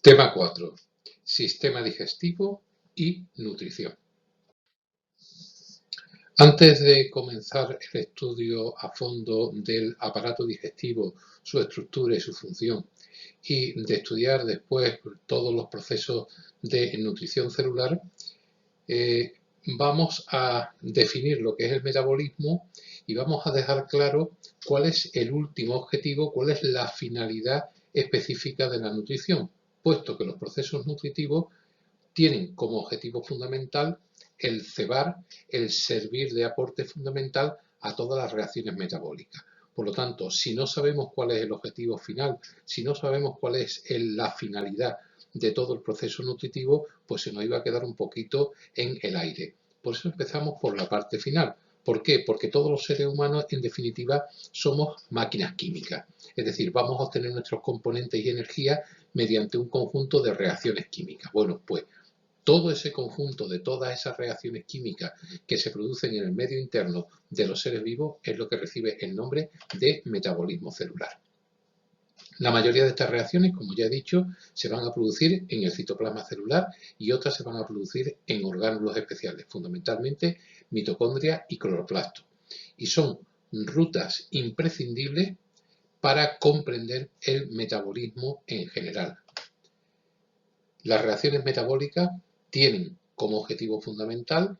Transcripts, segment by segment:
Tema 4. Sistema digestivo y nutrición. Antes de comenzar el estudio a fondo del aparato digestivo, su estructura y su función, y de estudiar después todos los procesos de nutrición celular, vamos a definir lo que es el metabolismo y vamos a dejar claro cuál es el último objetivo, cuál es la finalidad específica de la nutrición, puesto que los procesos nutritivos tienen como objetivo fundamental el cebar, el servir de aporte fundamental a todas las reacciones metabólicas. Por lo tanto, si no sabemos cuál es el objetivo final, si no sabemos cuál es la finalidad de todo el proceso nutritivo, pues se nos iba a quedar un poquito en el aire. Por eso empezamos por la parte final. ¿Por qué? Porque todos los seres humanos, en definitiva, somos máquinas químicas. Es decir, vamos a obtener nuestros componentes y energía mediante un conjunto de reacciones químicas. Bueno, pues todo ese conjunto de todas esas reacciones químicas que se producen en el medio interno de los seres vivos es lo que recibe el nombre de metabolismo celular. La mayoría de estas reacciones, como ya he dicho, se van a producir en el citoplasma celular y otras se van a producir en orgánulos especiales, fundamentalmente mitocondria y cloroplastos. Y son rutas imprescindibles para comprender el metabolismo en general. Las reacciones metabólicas tienen como objetivo fundamental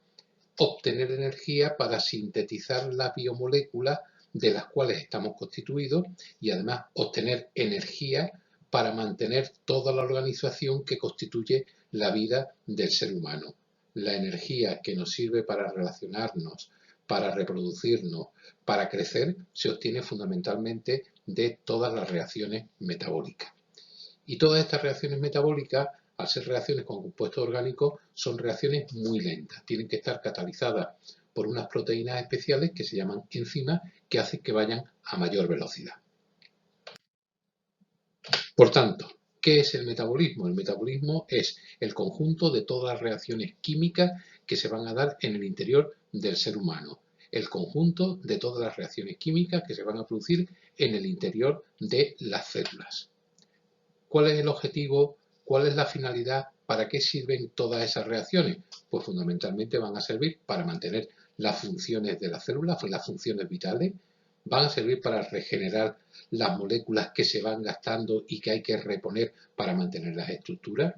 obtener energía para sintetizar las biomoléculas de las cuales estamos constituidos y además obtener energía para mantener toda la organización que constituye la vida del ser humano. La energía que nos sirve para relacionarnos, para reproducirnos, para crecer, se obtiene fundamentalmente de todas las reacciones metabólicas. Y todas estas reacciones metabólicas, al ser reacciones con compuestos orgánicos, son reacciones muy lentas. Tienen que estar catalizadas por unas proteínas especiales que se llaman enzimas, que hacen que vayan a mayor velocidad. Por tanto, ¿qué es el metabolismo? El metabolismo es el conjunto de todas las reacciones químicas que se van a dar en el interior del ser humano. El conjunto de todas las reacciones químicas que se van a producir en el interior de las células. ¿Cuál es el objetivo? ¿Cuál es la finalidad? ¿Para qué sirven todas esas reacciones? Pues fundamentalmente van a servir para mantener las funciones de las células, las funciones vitales, van a servir para regenerar las moléculas que se van gastando y que hay que reponer para mantener las estructuras,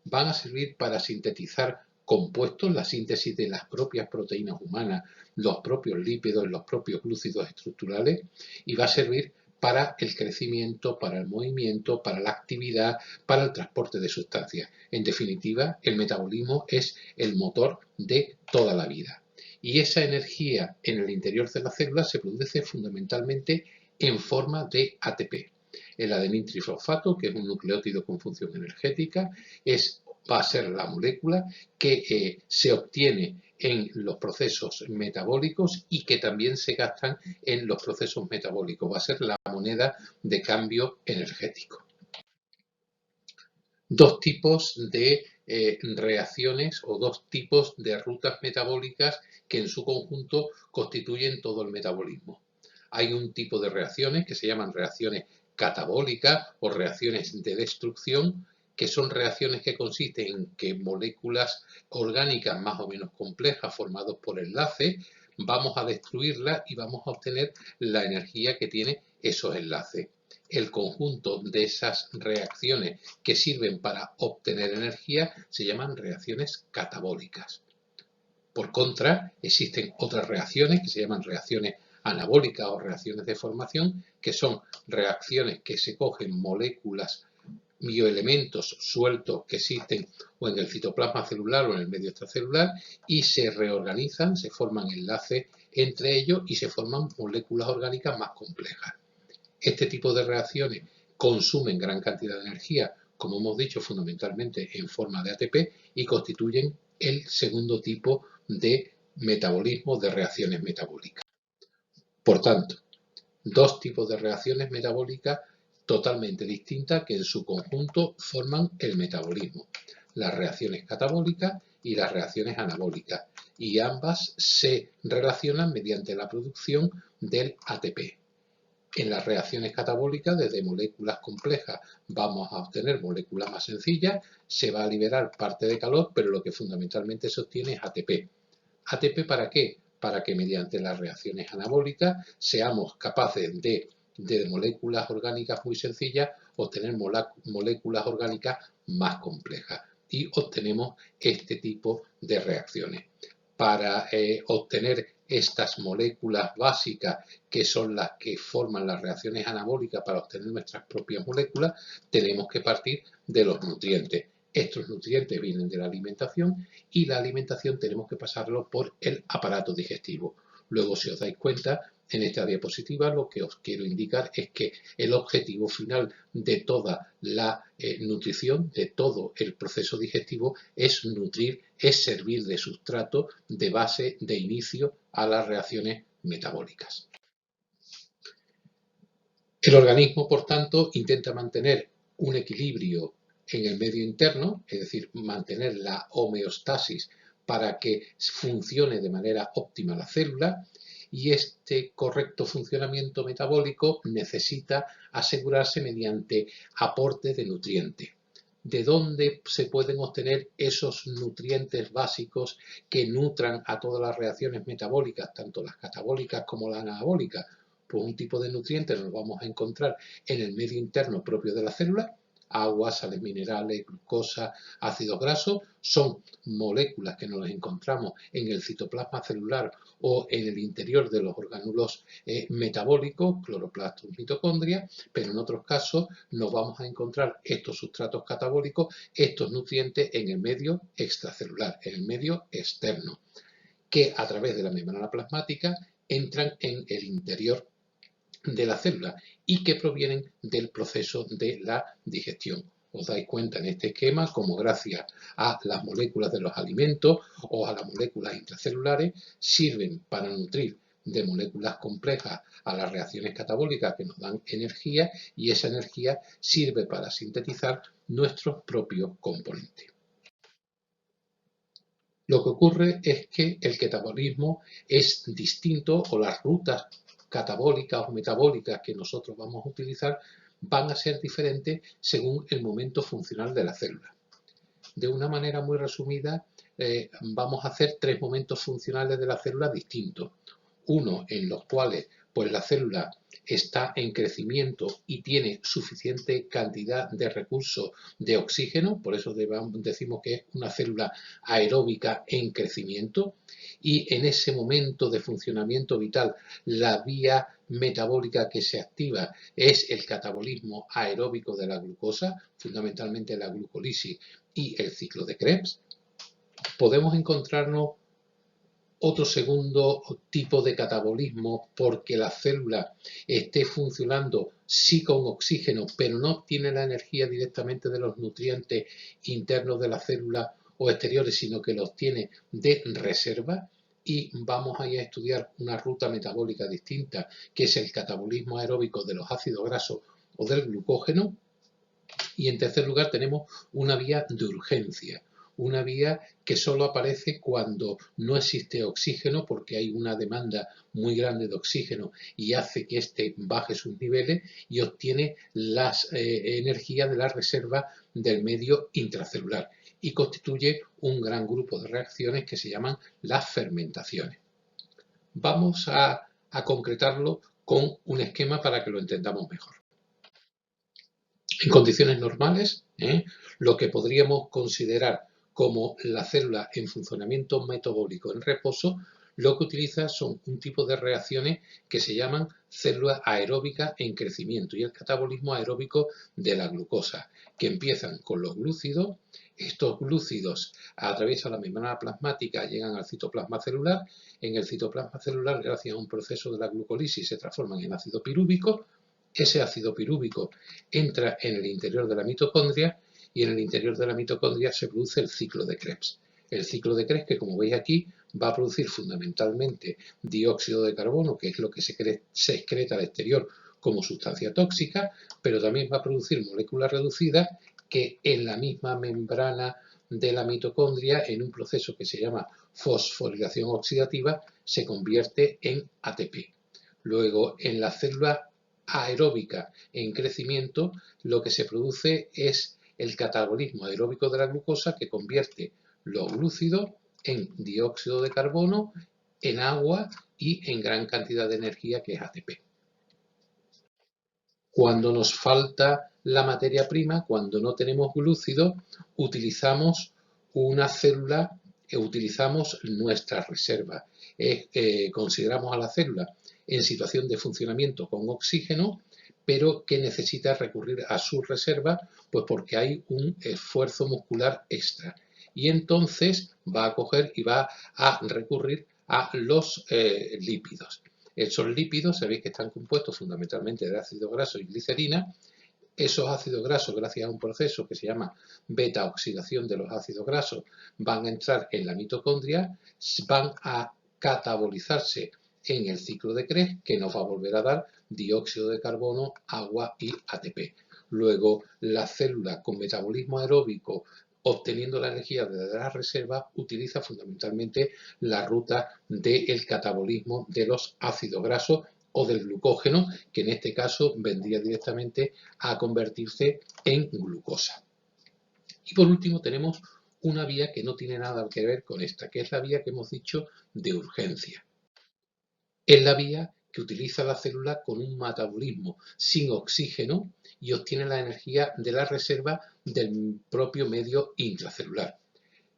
van a servir para sintetizar compuestos, la síntesis de las propias proteínas humanas, los propios lípidos, los propios glúcidos estructurales, y va a servir para el crecimiento, para el movimiento, para la actividad, para el transporte de sustancias. En definitiva, el metabolismo es el motor de toda la vida. Y esa energía en el interior de la célula se produce fundamentalmente en forma de ATP. El adenín trifosfato, que es un nucleótido con función energética, va a ser la molécula que se obtiene en los procesos metabólicos y que también se gastan en los procesos metabólicos. Va a ser la moneda de cambio energético. Dos tipos de reacciones o dos tipos de rutas metabólicas que en su conjunto constituyen todo el metabolismo. Hay un tipo de reacciones que se llaman reacciones catabólicas o reacciones de destrucción, que son reacciones que consisten en que moléculas orgánicas más o menos complejas formadas por enlaces, vamos a destruirlas y vamos a obtener la energía que tiene esos enlaces. El conjunto de esas reacciones que sirven para obtener energía se llaman reacciones catabólicas. Por contra, existen otras reacciones que se llaman reacciones anabólicas o reacciones de formación, que son reacciones que se cogen moléculas, bioelementos sueltos que existen o en el citoplasma celular o en el medio extracelular y se reorganizan, se forman enlaces entre ellos y se forman moléculas orgánicas más complejas. Este tipo de reacciones consumen gran cantidad de energía, como hemos dicho, fundamentalmente en forma de ATP y constituyen el segundo tipo de metabolismo de reacciones metabólicas. Por tanto, dos tipos de reacciones metabólicas totalmente distintas que en su conjunto forman el metabolismo. Las reacciones catabólicas y las reacciones anabólicas. Y ambas se relacionan mediante la producción del ATP. En las reacciones catabólicas, desde moléculas complejas vamos a obtener moléculas más sencillas, se va a liberar parte de calor, pero lo que fundamentalmente se obtiene es ATP. ¿ATP para qué? Para que mediante las reacciones anabólicas seamos capaces de moléculas orgánicas muy sencillas obtener moléculas orgánicas más complejas y obtenemos este tipo de reacciones. Para obtener estas moléculas básicas, que son las que forman las reacciones anabólicas para obtener nuestras propias moléculas, tenemos que partir de los nutrientes. Estos nutrientes vienen de la alimentación y la alimentación tenemos que pasarlo por el aparato digestivo. Luego, si os dais cuenta, en esta diapositiva lo que os quiero indicar es que el objetivo final de toda la nutrición, de todo el proceso digestivo, es nutrir, es servir de sustrato, de base, de inicio a las reacciones metabólicas. El organismo, por tanto, intenta mantener un equilibrio en el medio interno, es decir, mantener la homeostasis para que funcione de manera óptima la célula, y este correcto funcionamiento metabólico necesita asegurarse mediante aporte de nutrientes. ¿De dónde se pueden obtener esos nutrientes básicos que nutran a todas las reacciones metabólicas, tanto las catabólicas como las anabólicas? Pues un tipo de nutrientes los vamos a encontrar en el medio interno propio de la célula. Agua, sales minerales, glucosa, ácidos grasos, son moléculas que nos las encontramos en el citoplasma celular o en el interior de los orgánulos metabólicos, cloroplastos, mitocondria, pero en otros casos nos vamos a encontrar estos sustratos catabólicos, estos nutrientes en el medio extracelular, en el medio externo, que a través de la membrana plasmática entran en el interior de la célula y que provienen del proceso de la digestión. Os dais cuenta en este esquema como gracias a las moléculas de los alimentos o a las moléculas intracelulares sirven para nutrir de moléculas complejas a las reacciones catabólicas que nos dan energía, y esa energía sirve para sintetizar nuestros propios componentes. Lo que ocurre es que el catabolismo es distinto, o las rutas catabólicas o metabólicas que nosotros vamos a utilizar van a ser diferentes según el momento funcional de la célula. De una manera muy resumida, vamos a hacer tres momentos funcionales de la célula distintos. Uno en los cuales pues la célula está en crecimiento y tiene suficiente cantidad de recursos de oxígeno, por eso decimos que es una célula aeróbica en crecimiento, y en ese momento de funcionamiento vital la vía metabólica que se activa es el catabolismo aeróbico de la glucosa, fundamentalmente la glucólisis y el ciclo de Krebs. Podemos encontrarnos otro segundo tipo de catabolismo porque la célula esté funcionando sí con oxígeno, pero no obtiene la energía directamente de los nutrientes internos de la célula o exteriores, sino que los obtiene de reserva, y vamos a ir a estudiar una ruta metabólica distinta, que es el catabolismo aeróbico de los ácidos grasos o del glucógeno. Y en tercer lugar tenemos una vía de urgencia, una vía que solo aparece cuando no existe oxígeno, porque hay una demanda muy grande de oxígeno y hace que éste baje sus niveles, y obtiene las energías de la reserva del medio intracelular y constituye un gran grupo de reacciones que se llaman las fermentaciones. Vamos a concretarlo con un esquema para que lo entendamos mejor. En condiciones normales, lo que podríamos considerar como la célula en funcionamiento metabólico en reposo, lo que utiliza son un tipo de reacciones que se llaman células aeróbicas en crecimiento y el catabolismo aeróbico de la glucosa, que empiezan con los glúcidos. Estos glúcidos atraviesan la membrana plasmática, llegan al citoplasma celular. En el citoplasma celular, gracias a un proceso de la glucólisis, se transforman en ácido pirúvico. Ese ácido pirúvico entra en el interior de la mitocondria y en el interior de la mitocondria se produce el ciclo de Krebs. El ciclo de Krebs, que como veis aquí, va a producir fundamentalmente dióxido de carbono, que es lo que se excreta al exterior como sustancia tóxica, pero también va a producir moléculas reducidas que en la misma membrana de la mitocondria, en un proceso que se llama fosforilación oxidativa, se convierte en ATP. Luego, en la célula aeróbica en crecimiento, lo que se produce es el catabolismo aeróbico de la glucosa que convierte los glúcidos en dióxido de carbono, en agua y en gran cantidad de energía que es ATP. Cuando nos falta la materia prima, cuando no tenemos glúcidos, utilizamos una célula, utilizamos nuestras reservas. Consideramos a la célula en situación de funcionamiento con oxígeno, pero que necesita recurrir a sus reservas, pues porque hay un esfuerzo muscular extra. Y entonces va a coger y va a recurrir a los lípidos. Esos lípidos sabéis que están compuestos fundamentalmente de ácido graso y glicerina. Esos ácidos grasos, gracias a un proceso que se llama beta-oxidación de los ácidos grasos, van a entrar en la mitocondria, van a catabolizarse en el ciclo de Krebs, que nos va a volver a dar dióxido de carbono, agua y ATP. Luego, la célula con metabolismo aeróbico, obteniendo la energía de las reservas, utiliza fundamentalmente la ruta del catabolismo de los ácidos grasos o del glucógeno, que en este caso vendría directamente a convertirse en glucosa. Y por último tenemos una vía que no tiene nada que ver con esta, que es la vía que hemos dicho de urgencia. Es la vía que utiliza la célula con un metabolismo sin oxígeno y obtiene la energía de la reserva del propio medio intracelular.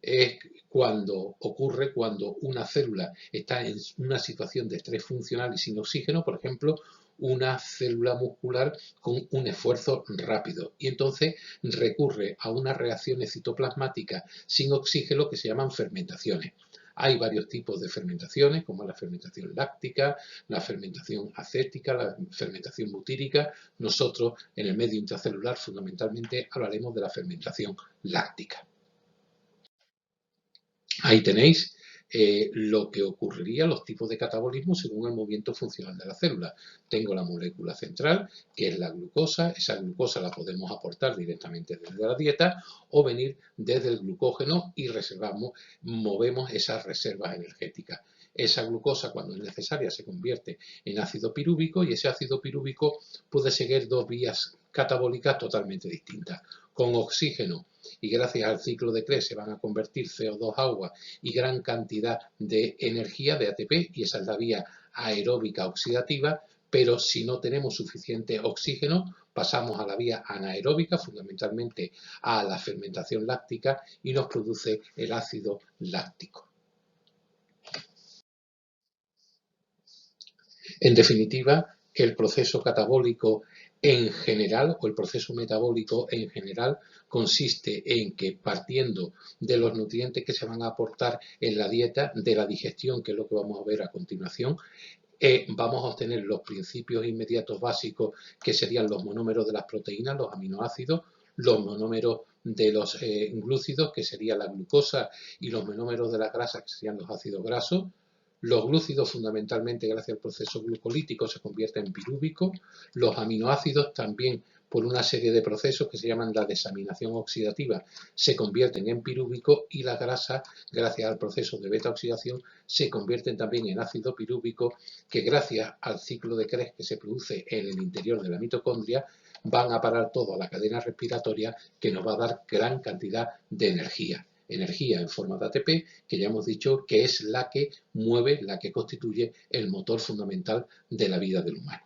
Es cuando ocurre cuando una célula está en una situación de estrés funcional y sin oxígeno, por ejemplo, una célula muscular con un esfuerzo rápido y entonces recurre a unas reacciones citoplasmáticas sin oxígeno que se llaman fermentaciones. Hay varios tipos de fermentaciones, como la fermentación láctica, la fermentación acética, la fermentación butírica. Nosotros, en el medio intracelular, fundamentalmente hablaremos de la fermentación láctica. Ahí tenéis lo que ocurriría, los tipos de catabolismo según el movimiento funcional de la célula. Tengo la molécula central, que es la glucosa. Esa glucosa la podemos aportar directamente desde la dieta o venir desde el glucógeno y movemos esas reservas energéticas. Esa glucosa, cuando es necesaria, se convierte en ácido pirúvico y ese ácido pirúvico puede seguir dos vías catabólicas totalmente distintas. Con oxígeno y gracias al ciclo de Krebs se van a convertir CO2, agua y gran cantidad de energía de ATP, y esa es la vía aeróbica oxidativa, pero si no tenemos suficiente oxígeno pasamos a la vía anaeróbica, fundamentalmente a la fermentación láctica, y nos produce el ácido láctico. En definitiva, el proceso catabólico en general, o el proceso metabólico en general, consiste en que, partiendo de los nutrientes que se van a aportar en la dieta, de la digestión, que es lo que vamos a ver a continuación, vamos a obtener los principios inmediatos básicos, que serían los monómeros de las proteínas, los aminoácidos, los monómeros de los glúcidos, que sería la glucosa, y los monómeros de las grasas, que serían los ácidos grasos. Los glúcidos, fundamentalmente gracias al proceso glucolítico, se convierten en pirúvicos. Los aminoácidos también, por una serie de procesos que se llaman la desaminación oxidativa, se convierten en pirúvicos, y las grasas, gracias al proceso de beta-oxidación, se convierten también en ácido pirúvico, que gracias al ciclo de Krebs que se produce en el interior de la mitocondria, van a parar todo a la cadena respiratoria, que nos va a dar gran cantidad de energía en forma de ATP, que ya hemos dicho que es la que mueve, la que constituye el motor fundamental de la vida del humano.